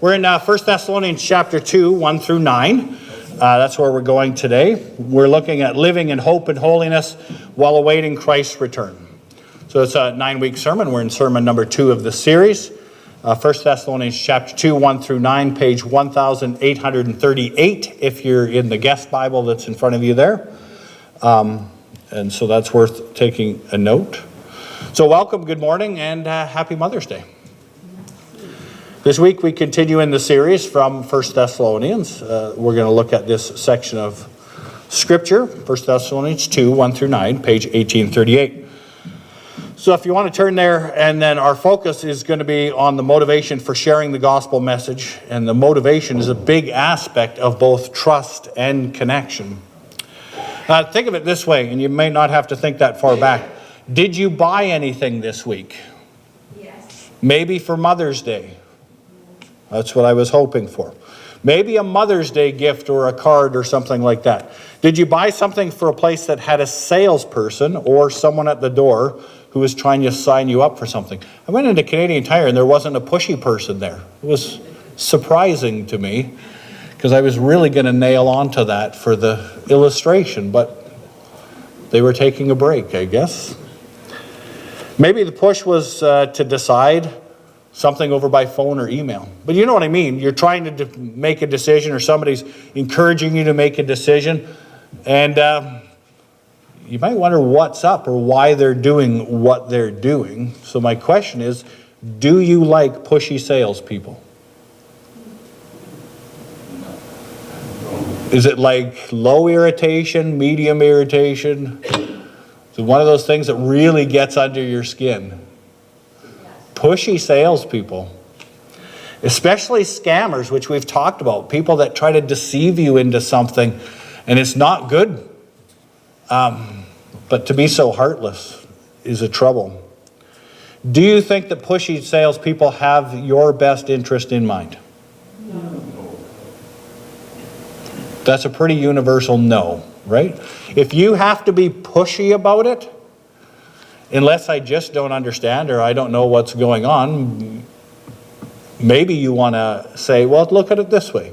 We're in 1 Thessalonians chapter 2, 1 through 9. That's where we're going today. We're looking at living in hope and holiness while awaiting Christ's return. So it's a 9-week sermon. We're in sermon number 2 of the series. 1 Thessalonians chapter 2, 1 through 9, page 1838, if you're in the guest Bible that's in front of you there. And so that's worth taking a note. So welcome, good morning, and happy Mother's Day. This week we continue in the series from 1 Thessalonians. We're going to look at this section of Scripture, 1 Thessalonians 2, 1 through 9, page 1838. So if you want to turn there, and then our focus is going to be on the motivation for sharing the gospel message. And the motivation is a big aspect of both trust and connection. Think of it this way, and you may not have to think that far back. Did you buy anything this week? Yes. Maybe for Mother's Day. That's what I was hoping for. Maybe a Mother's Day gift or a card or something like that. Did you buy something for a place that had a salesperson or someone at the door who was trying to sign you up for something? I went into Canadian Tire and there wasn't a pushy person there. It was surprising to me because I was really going to nail onto that for the illustration, but they were taking a break, I guess. Maybe the push was to decide something over by phone or email. But you know what I mean. You're trying to make a decision, or somebody's encouraging you to make a decision, and you might wonder what's up or why they're doing what they're doing. So my question is, do you like pushy salespeople? Is it like low irritation, medium irritation? Is it one of those things that really gets under your skin? Pushy salespeople, especially scammers, which we've talked about, people that try to deceive you into something, and it's not good. But to be so heartless is a trouble. Do you think that pushy salespeople have your best interest in mind? No. That's a pretty universal no, right? If you have to be pushy about it, unless I just don't understand or I don't know what's going on, maybe you want to say, well, look at it this way.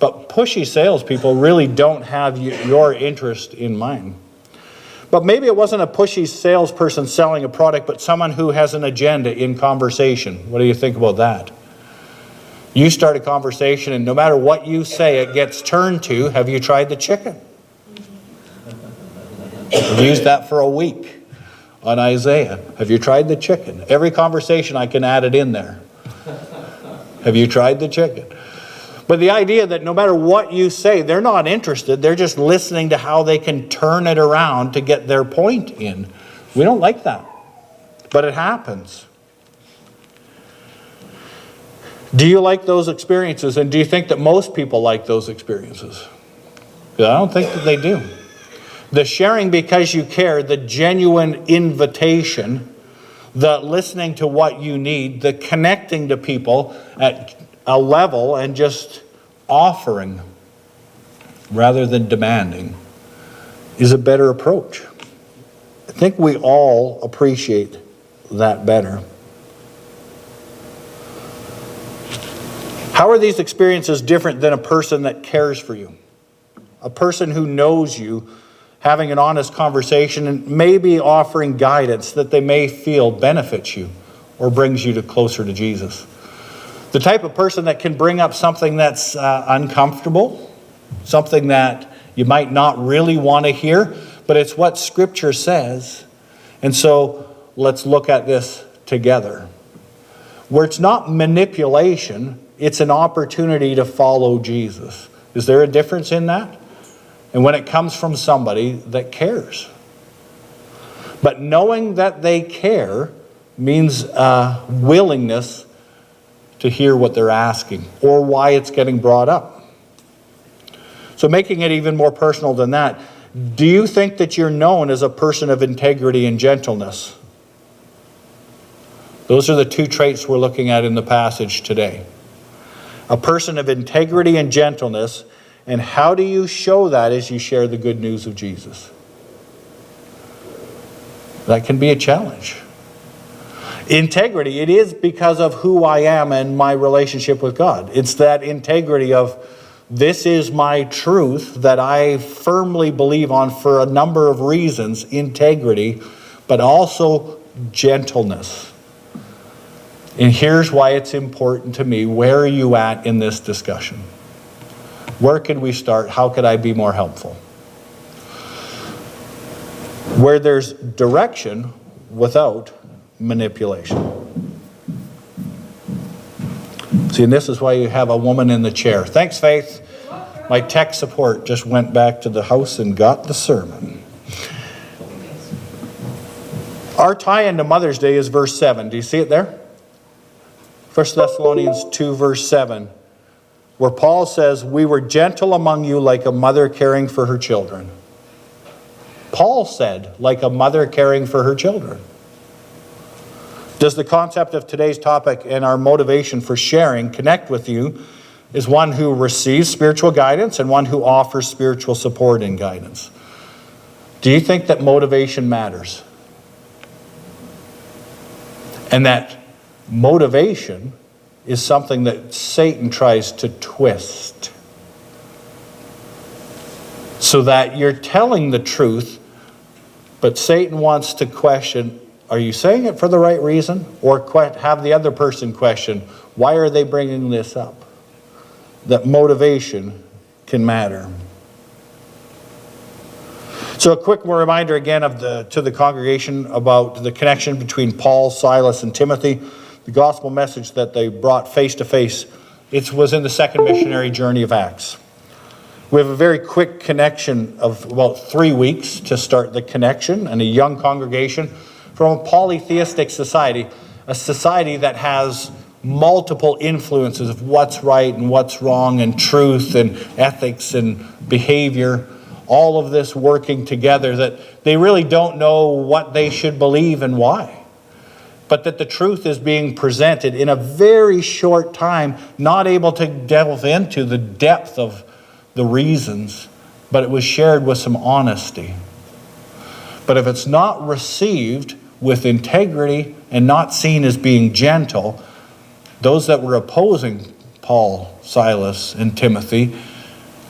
But pushy salespeople really don't have your interest in mind. But maybe it wasn't a pushy salesperson selling a product, but someone who has an agenda in conversation. What do you think about that? You start a conversation, and no matter what you say, it gets turned to, have you tried the chicken? I've used that for a week. On Isaiah, have you tried the chicken? Every conversation I can add it in there. Have you tried the chicken? But the idea that no matter what you say, they're not interested. They're just listening to how they can turn it around to get their point in. We don't like that. But it happens. Do you like those experiences? And do you think that most people like those experiences? Because I don't think that they do. The sharing because you care, the genuine invitation, the listening to what you need, the connecting to people at a level and just offering rather than demanding is a better approach. I think we all appreciate that better. How are these experiences different than a person that cares for you? A person who knows you, having an honest conversation and maybe offering guidance that they may feel benefits you or brings you closer to Jesus. The type of person that can bring up something that's uncomfortable, something that you might not really want to hear, but it's what Scripture says. And so let's look at this together. Where it's not manipulation, it's an opportunity to follow Jesus. Is there a difference in that? And when it comes from somebody that cares. But knowing that they care means a willingness to hear what they're asking or why it's getting brought up. So making it even more personal than that, do you think that you're known as a person of integrity and gentleness? Those are the two traits we're looking at in the passage today. A person of integrity and gentleness. And how do you show that as you share the good news of Jesus? That can be a challenge. Integrity, it is because of who I am and my relationship with God. It's that integrity of this is my truth that I firmly believe on for a number of reasons, integrity, but also gentleness. And here's why it's important to me. Where are you at in this discussion? Where could we start? How could I be more helpful? Where there's direction without manipulation. See, and this is why you have a woman in the chair. Thanks, Faith. My tech support just went back to the house and got the sermon. Our tie into Mother's Day is verse 7. Do you see it there? 1 Thessalonians 2, verse 7, where Paul says, we were gentle among you like a mother caring for her children. Paul said, like a mother caring for her children. Does the concept of today's topic and our motivation for sharing connect with you as one who receives spiritual guidance and one who offers spiritual support and guidance? Do you think that motivation matters? And that motivation is something that Satan tries to twist so that you're telling the truth, but Satan wants to question, are you saying it for the right reason? Or have the other person question, why are they bringing this up? That motivation can matter. So a quick reminder again to the congregation about the connection between Paul, Silas, and Timothy. The gospel message that they brought face to face, it was in the second missionary journey of Acts. We have a very quick connection of about 3 weeks to start the connection, and a young congregation from a polytheistic society, a society that has multiple influences of what's right and what's wrong and truth and ethics and behavior, all of this working together, that they really don't know what they should believe and why. But that the truth is being presented in a very short time, not able to delve into the depth of the reasons, but it was shared with some honesty. But if it's not received with integrity and not seen as being gentle, those that were opposing Paul, Silas, and Timothy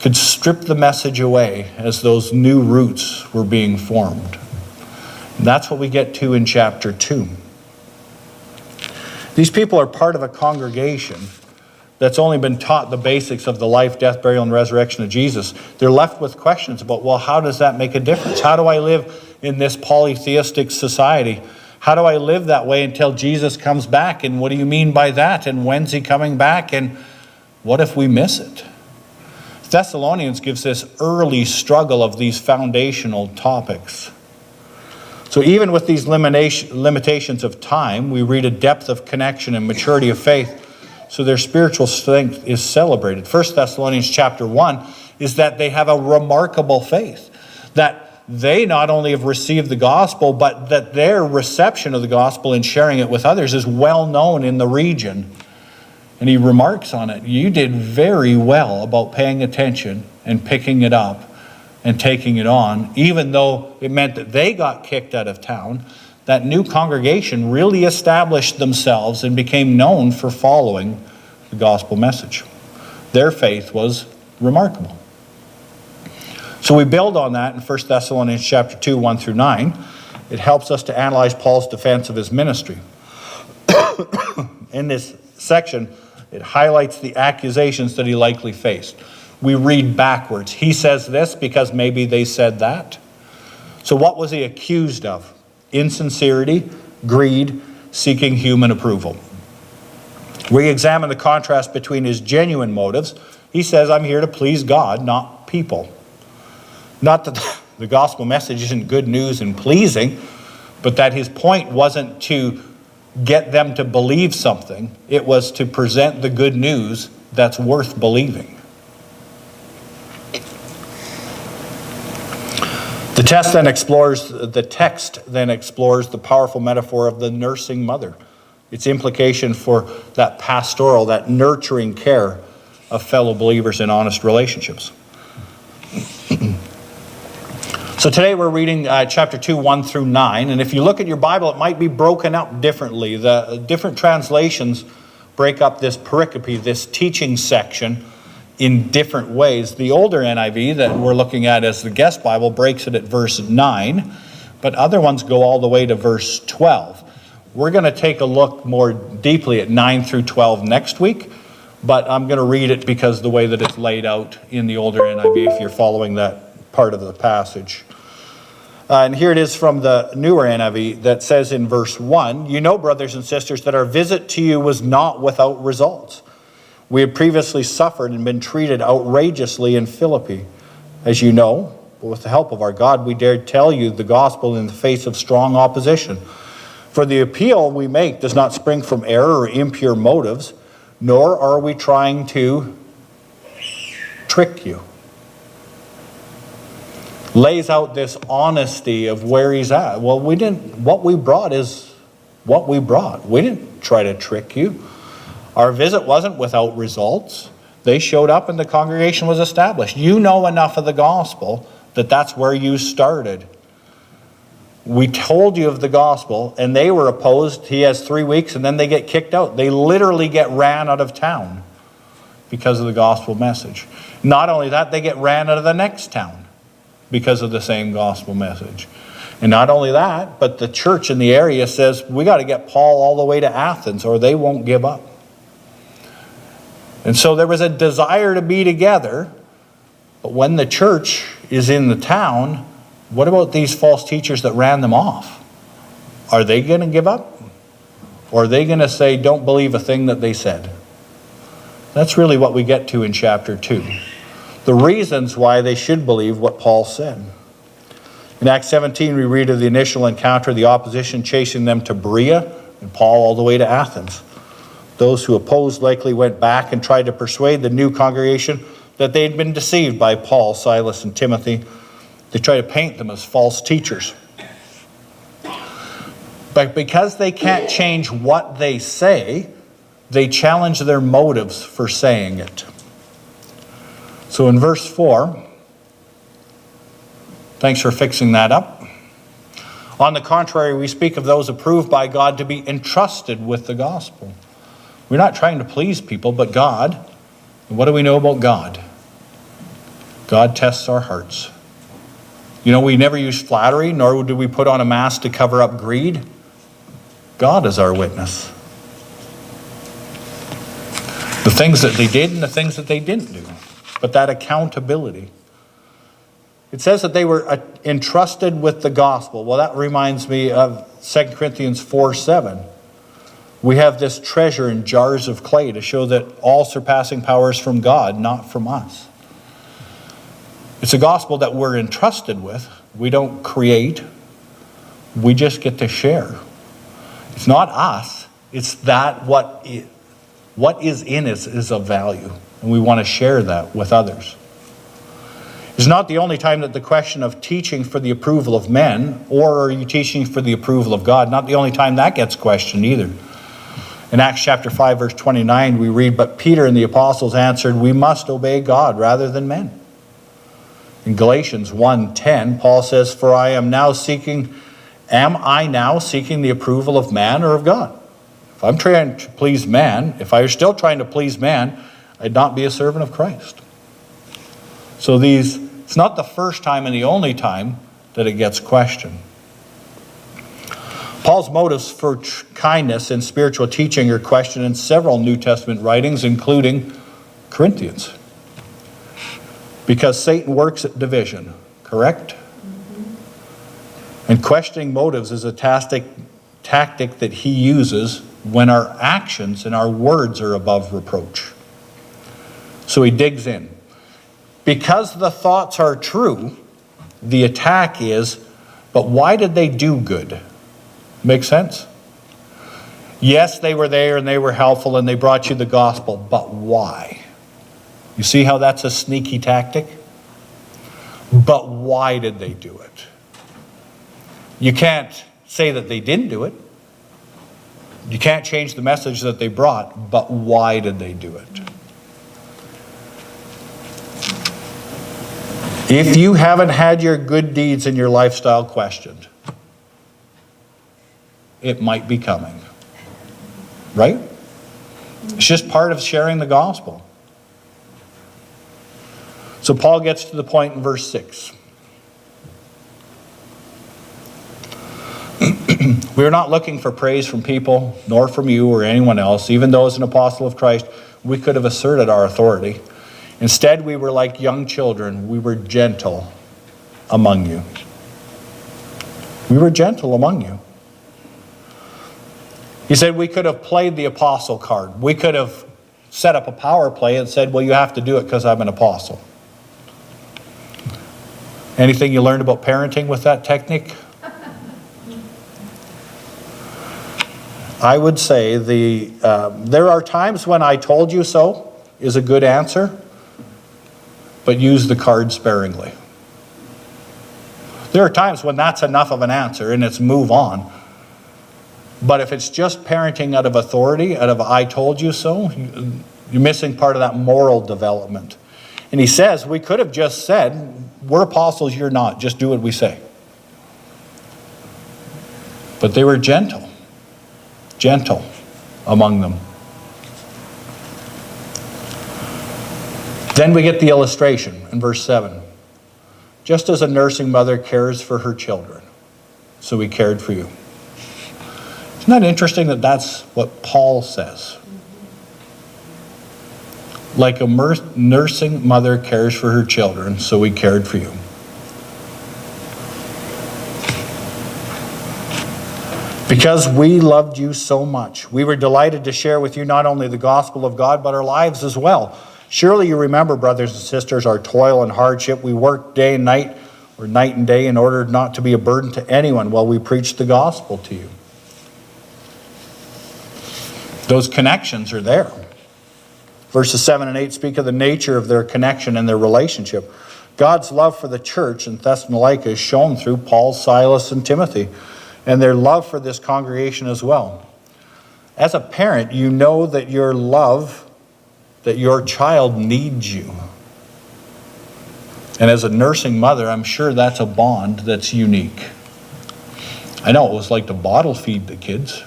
could strip the message away as those new roots were being formed. And that's what we get to in chapter 2. These people are part of a congregation that's only been taught the basics of the life, death, burial, and resurrection of Jesus. They're left with questions about, well, how does that make a difference? How do I live in this polytheistic society? How do I live that way until Jesus comes back? And what do you mean by that? And when's he coming back? And what if we miss it? Thessalonians gives this early struggle of these foundational topics. So even with these limitations of time, we read a depth of connection and maturity of faith, so their spiritual strength is celebrated. 1 Thessalonians chapter 1 is that they have a remarkable faith, that they not only have received the gospel, but that their reception of the gospel and sharing it with others is well known in the region. And he remarks on it, you did very well about paying attention and picking it up and taking it on, even though it meant that they got kicked out of town. That new congregation really established themselves and became known for following the gospel message. Their faith was remarkable. So we build on that in 1 Thessalonians chapter 2, 1 through 9. It helps us to analyze Paul's defense of his ministry. In this section, it highlights the accusations that he likely faced. We read backwards. He says this because maybe they said that. So what was he accused of? Insincerity, greed, seeking human approval. We examine the contrast between his genuine motives. He says, I'm here to please God, not people. Not that the gospel message isn't good news and pleasing, but that his point wasn't to get them to believe something. It was to present the good news that's worth believing. The text then explores the powerful metaphor of the nursing mother, its implication for that pastoral, that nurturing care of fellow believers in honest relationships. So today we're reading chapter 2, 1 through 9. And if you look at your Bible, it might be broken up differently. The different translations break up this pericope, this teaching section, in different ways. The older NIV that we're looking at as the guest Bible breaks it at verse 9, but other ones go all the way to verse 12. We're going to take a look more deeply at 9 through 12 next week, but I'm going to read it because the way that it's laid out in the older NIV, if you're following that part of the passage. And here it is from the newer NIV that says in verse 1, "You know, brothers and sisters, that our visit to you was not without results. We had previously suffered and been treated outrageously in Philippi. As you know, with the help of our God, we dared tell you the gospel in the face of strong opposition. For the appeal we make does not spring from error or impure motives, nor are we trying to trick you." Lays out this honesty of where he's at. Well, what we brought is what we brought. We didn't try to trick you. Our visit wasn't without results. They showed up and the congregation was established. You know enough of the gospel that that's where you started. We told you of the gospel and they were opposed. He has 3 weeks and then they get kicked out. They literally get ran out of town because of the gospel message. Not only that, they get ran out of the next town because of the same gospel message. And not only that, but the church in the area says, we got to get Paul all the way to Athens or they won't give up. And so there was a desire to be together, but when the church is in the town, what about these false teachers that ran them off? Are they going to give up? Or are they going to say, don't believe a thing that they said? That's really what we get to in chapter 2. The reasons why they should believe what Paul said. In Acts 17, we read of the initial encounter, the opposition chasing them to Berea, and Paul all the way to Athens. Those who opposed likely went back and tried to persuade the new congregation that they had been deceived by Paul, Silas, and Timothy. They tried to paint them as false teachers. But because they can't change what they say, they challenge their motives for saying it. So in verse 4, thanks for fixing that up. On the contrary, we speak of those approved by God to be entrusted with the gospel. We're not trying to please people, but God. And what do we know about God? God tests our hearts. You know, we never use flattery, nor do we put on a mask to cover up greed. God is our witness. The things that they did and the things that they didn't do. But that accountability. It says that they were entrusted with the gospel. Well, that reminds me of 2 Corinthians 4:7. We have this treasure in jars of clay to show that all surpassing power is from God, not from us. It's a gospel that we're entrusted with. We don't create. We just get to share. It's not us. It's that what is in us is of value. And we want to share that with others. It's not the only time that the question of teaching for the approval of men, or are you teaching for the approval of God, not the only time that gets questioned either. In Acts chapter 5, verse 29, we read, "But Peter and the apostles answered, we must obey God rather than men." In Galatians 1:10, Paul says, "For am I now seeking the approval of man or of God? If I'm trying to please man, if I were still trying to please man, I'd not be a servant of Christ." So it's not the first time and the only time that it gets questioned. Paul's motives for kindness and spiritual teaching are questioned in several New Testament writings, including Corinthians. Because Satan works at division, correct? And questioning motives is a tactic that he uses when our actions and our words are above reproach. So he digs in. Because the thoughts are true, the attack is, but why did they do good? Make sense? Yes, they were there and they were helpful and they brought you the gospel, but why? You see how that's a sneaky tactic? But why did they do it? You can't say that they didn't do it. You can't change the message that they brought, but why did they do it? If you haven't had your good deeds and your lifestyle questioned, it might be coming. Right? It's just part of sharing the gospel. So Paul gets to the point in verse 6. We are not looking for praise from people, nor from you or anyone else. Even though as an apostle of Christ, we could have asserted our authority. Instead, we were like young children. We were gentle among you. We were gentle among you. He said we could have played the apostle card. We could have set up a power play and said, well, you have to do it because I'm an apostle. Anything you learned about parenting with that technique? I would say there are times when I told you so is a good answer, but use the card sparingly. There are times when that's enough of an answer and it's move on. But if it's just parenting out of authority, out of I told you so, you're missing part of that moral development. And he says, we could have just said, we're apostles, you're not. Just do what we say. But they were gentle among them. Then we get the illustration in verse 7. Just as a nursing mother cares for her children, so we cared for you. Isn't that interesting that that's what Paul says? Like a nursing mother cares for her children, so we cared for you. Because we loved you so much, we were delighted to share with you not only the gospel of God, but our lives as well. Surely you remember, brothers and sisters, our toil and hardship. We worked day and night, or night and day, in order not to be a burden to anyone while we preached the gospel to you. Those connections are there. Verses 7 and 8 speak of the nature of their connection and their relationship. God's love for the church in Thessalonica is shown through Paul, Silas, and Timothy, and their love for this congregation as well. As a parent, you know that your child needs you. And as a nursing mother, I'm sure that's a bond that's unique. I know it was like to bottle feed the kids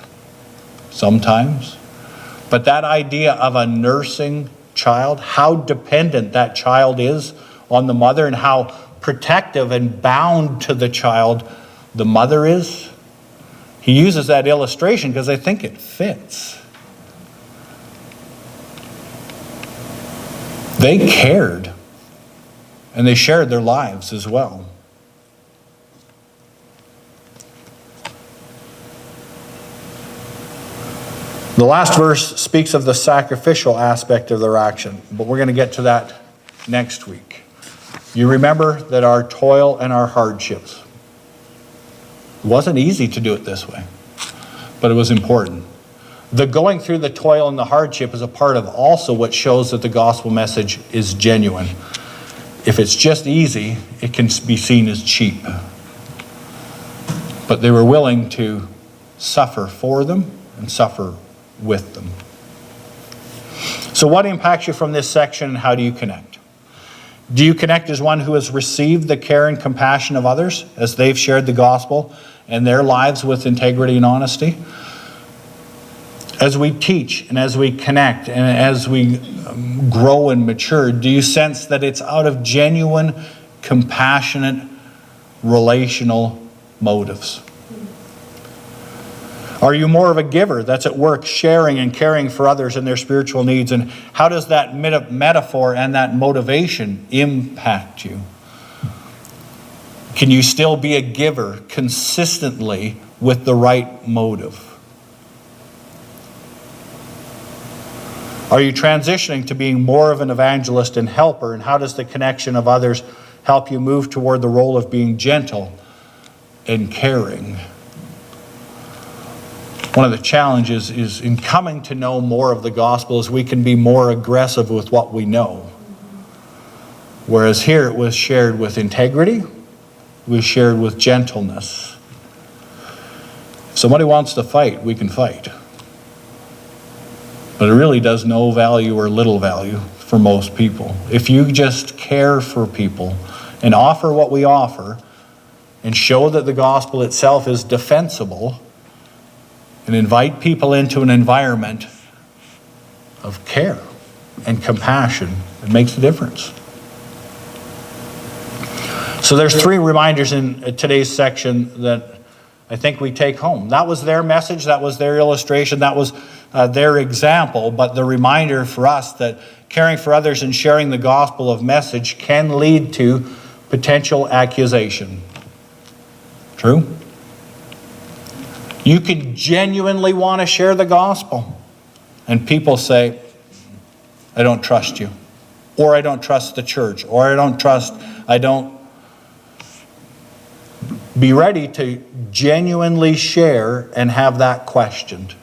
sometimes. But that idea of a nursing child, how dependent that child is on the mother and how protective and bound to the child the mother is. He uses that illustration because I think it fits. They cared, and they shared their lives as well. The last verse speaks of the sacrificial aspect of their action, but we're going to get to that next week. You remember that our toil and our hardships. It wasn't easy to do it this way, but it was important. The going through the toil and the hardship is a part of also what shows that the gospel message is genuine. If it's just easy, it can be seen as cheap. But they were willing to suffer for them and suffer with them. So what impacts you from this section, and how do you connect? Do you connect as one who has received the care and compassion of others as they've shared the gospel and their lives with integrity and honesty? As we teach and as we connect and as we grow and mature, do you sense that it's out of genuine, compassionate, relational motives? Are you more of a giver that's at work sharing and caring for others and their spiritual needs? And how does that metaphor and that motivation impact you? Can you still be a giver consistently with the right motive? Are you transitioning to being more of an evangelist and helper? And how does the connection of others help you move toward the role of being gentle and caring? One of the challenges is in coming to know more of the gospel is we can be more aggressive with what we know. Whereas here it was shared with integrity, it was shared with gentleness. If somebody wants to fight, we can fight. But it really does no value or little value for most people. If you just care for people and offer what we offer and show that the gospel itself is defensible and invite people into an environment of care and compassion, it makes a difference. So there's 3 reminders in today's section that I think we take home. That was their message, that was their illustration, that was their example, but the reminder for us that caring for others and sharing the gospel of message can lead to potential accusation. True? You can genuinely want to share the gospel, and people say, I don't trust you, or I don't trust the church, or I don't. Be ready to genuinely share and have that questioned.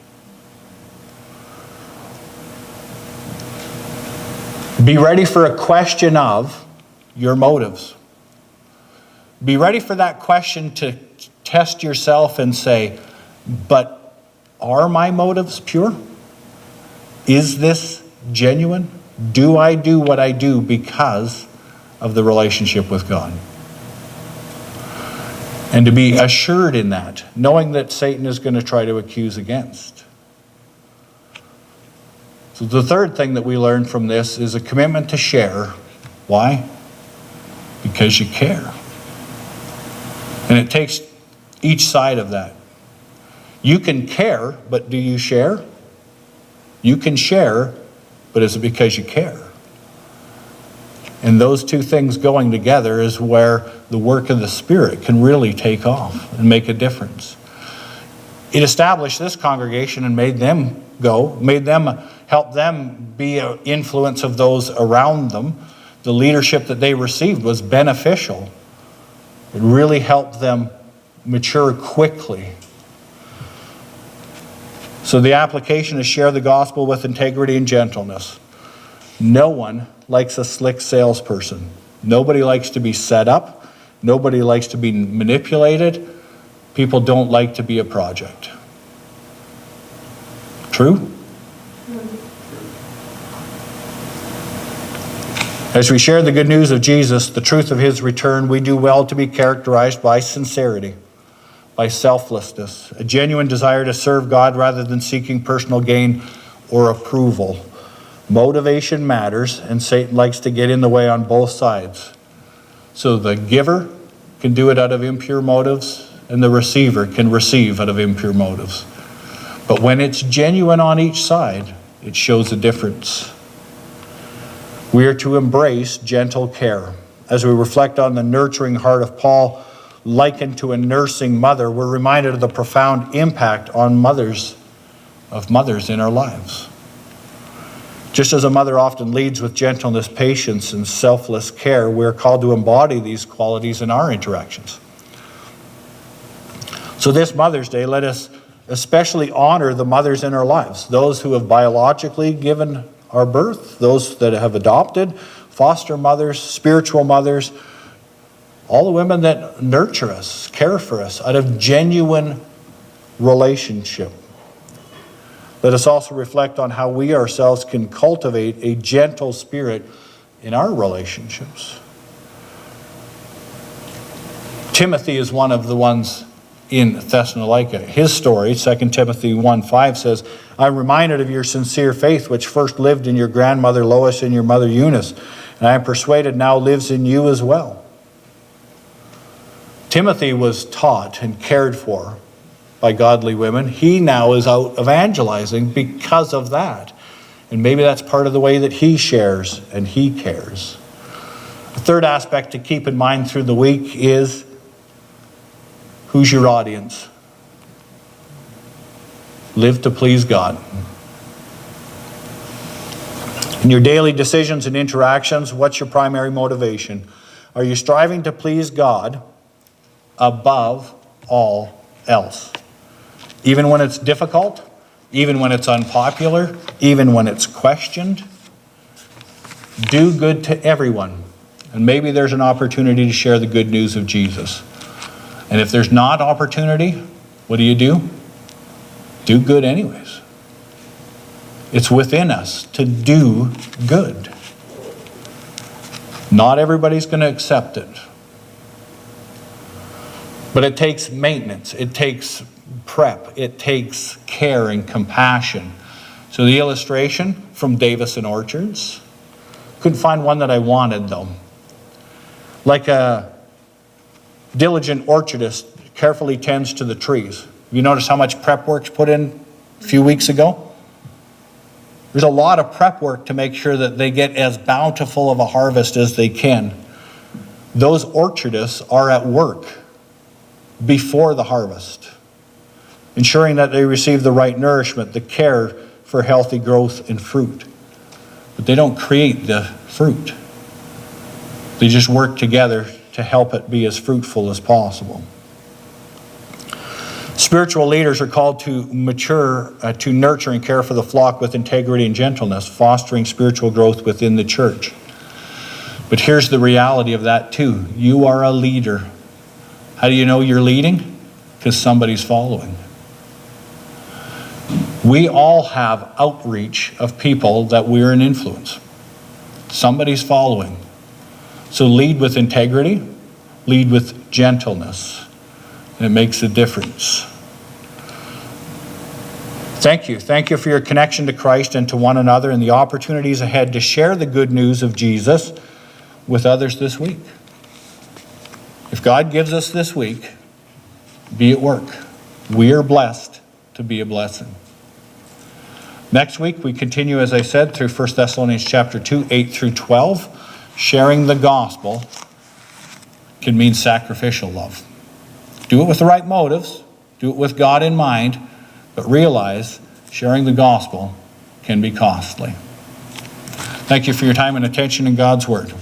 Be ready for a question of your motives. Be ready for that question to test yourself and say, but are my motives pure? Is this genuine? Do I do what I do because of the relationship with God? And to be assured in that, knowing that Satan is going to try to accuse against. So the third thing that we learn from this is a commitment to share. Why? Because you care. And it takes each side of that. You can care, but do you share? You can share, but is it because you care? And those 2 things going together is where the work of the Spirit can really take off and make a difference. It established this congregation and made them help them be an influence of those around them. The leadership that they received was beneficial. It really helped them mature quickly. So the application is share the gospel with integrity and gentleness. No one likes a slick salesperson. Nobody likes to be set up. Nobody likes to be manipulated. People don't like to be a project. True? As we share the good news of Jesus, the truth of his return, we do well to be characterized by sincerity, by selflessness, a genuine desire to serve God rather than seeking personal gain or approval. Motivation matters, and Satan likes to get in the way on both sides. So the giver can do it out of impure motives, and the receiver can receive out of impure motives. But when it's genuine on each side, it shows a difference. We are to embrace gentle care. As we reflect on the nurturing heart of Paul, likened to a nursing mother, we're reminded of the profound impact on mothers in our lives. Just as a mother often leads with gentleness, patience, and selfless care, we're called to embody these qualities in our interactions. So this Mother's Day, let us especially honor the mothers in our lives, those who have biologically given our birth, those that have adopted, foster mothers, spiritual mothers, all the women that nurture us, care for us out of genuine relationship. Let us also reflect on how we ourselves can cultivate a gentle spirit in our relationships. Timothy is one of the ones in Thessalonica. His story, 2 Timothy 1:5 says, I'm reminded of your sincere faith, which first lived in your grandmother Lois and your mother Eunice, and I am persuaded now lives in you as well. Timothy was taught and cared for by godly women. He now is out evangelizing because of that. And maybe that's part of the way that he shares and he cares. The third aspect to keep in mind through the week is, who's your audience? Live to please God. In your daily decisions and interactions, what's your primary motivation? Are you striving to please God above all else? Even when it's difficult, even when it's unpopular, even when it's questioned, do good to everyone. And maybe there's an opportunity to share the good news of Jesus. And if there's not opportunity, what do? Do good anyways. It's within us to do good. Not everybody's going to accept it. But it takes maintenance. It takes prep. It takes care and compassion. So the illustration from Davis and Orchards. Couldn't find one that I wanted, though. Like a diligent orchardist carefully tends to the trees. You notice how much prep work's put in a few weeks ago? There's a lot of prep work to make sure that they get as bountiful of a harvest as they can. Those orchardists are at work before the harvest, ensuring that they receive the right nourishment, the care for healthy growth and fruit. But they don't create the fruit. They just work together to help it be as fruitful as possible. Spiritual leaders are called to mature, to nurture and care for the flock with integrity and gentleness, fostering spiritual growth within the church. But here's the reality of that too. You are a leader. How do you know you're leading? Because somebody's following. We all have outreach of people that we're an influence. Somebody's following. So lead with integrity, lead with gentleness, and it makes a difference. Thank you. Thank you for your connection to Christ and to one another and the opportunities ahead to share the good news of Jesus with others this week. If God gives us this week, be at work. We are blessed to be a blessing. Next week, we continue, as I said, through 1 Thessalonians chapter 2, 8 through 12. Sharing the gospel can mean sacrificial love. Do it with the right motives. Do it with God in mind. But realize sharing the gospel can be costly. Thank you for your time and attention in God's Word.